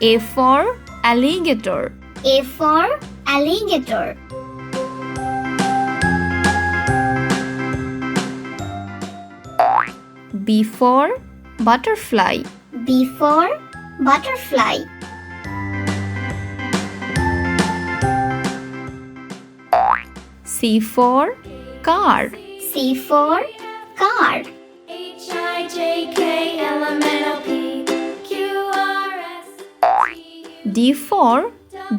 A for alligator. A for alligator. B for butterfly. B for butterfly. C for car. C for car. D for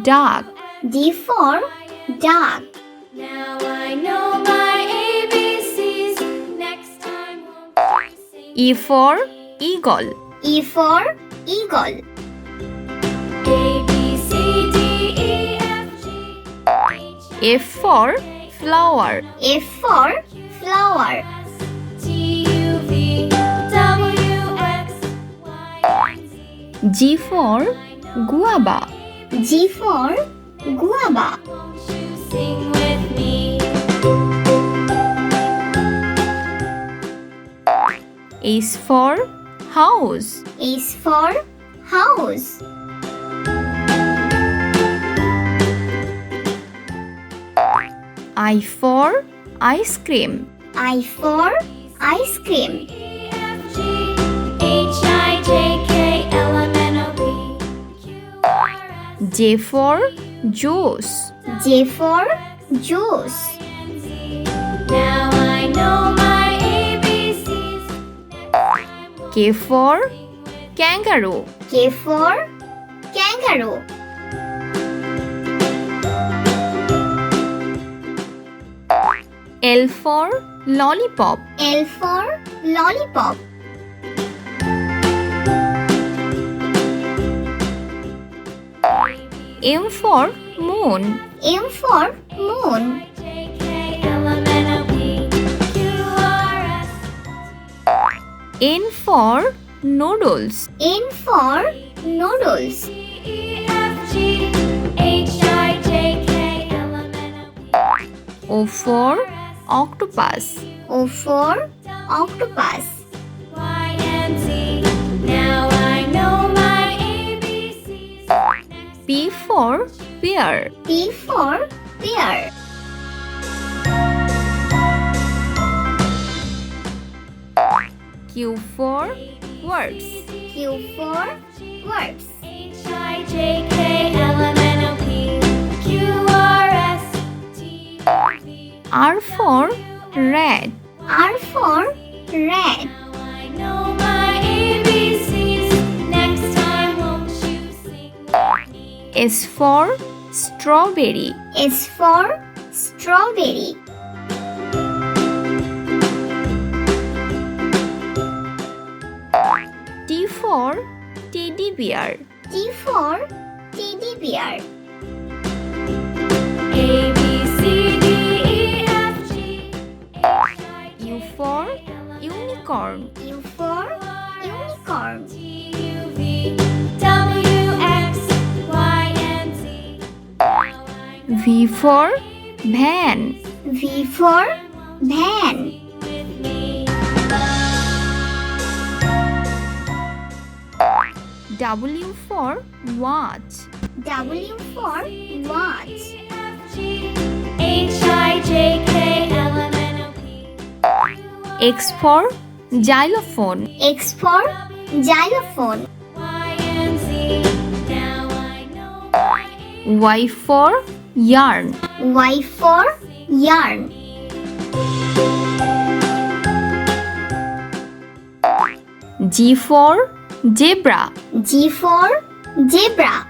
dog. D for dog. Now I know my ABCs. Next time won't you sing? E for eagle. E for eagle. A B C D E F G H F for flower. F for flower. T U V W X Y and Z. G for guava. G for guava. Won't you sing with me? H for house. H for house. I for ice cream. I for ice cream. E F G H I J K L M N O P Q R S J for juice. J for juice. and Z. Now I know my ABCs. K for kangaroo. K for kangaroo. L for lollipop. L for lollipop. M for moon. M for moon. J K L M N O P Q R S N for noodles. N for noodles. T E F G H I J K L M N O P O for octopus. O for octopus. Y and Z. Now I know my ABCs. P for pear. P for pear. Q for words. Q for words. H I J K L M N O P Q R S T U V. R for red. R for red. Now I know my ABCs. Next time won't you sing with me? S for strawberry. S for strawberry. T for teddy bear. T for teddy bear. A B C D E F G H I J U for unicorn. U for unicorn. T U V W X Y and Z. Now I know V for van. V for van. with me. W for watch. W for watch. F G H I J K L M N O P X for xylophone. X for xylophone. Y and Z. Now I know my Y for yarn. Y for yarn. G for zebra. G for zebra.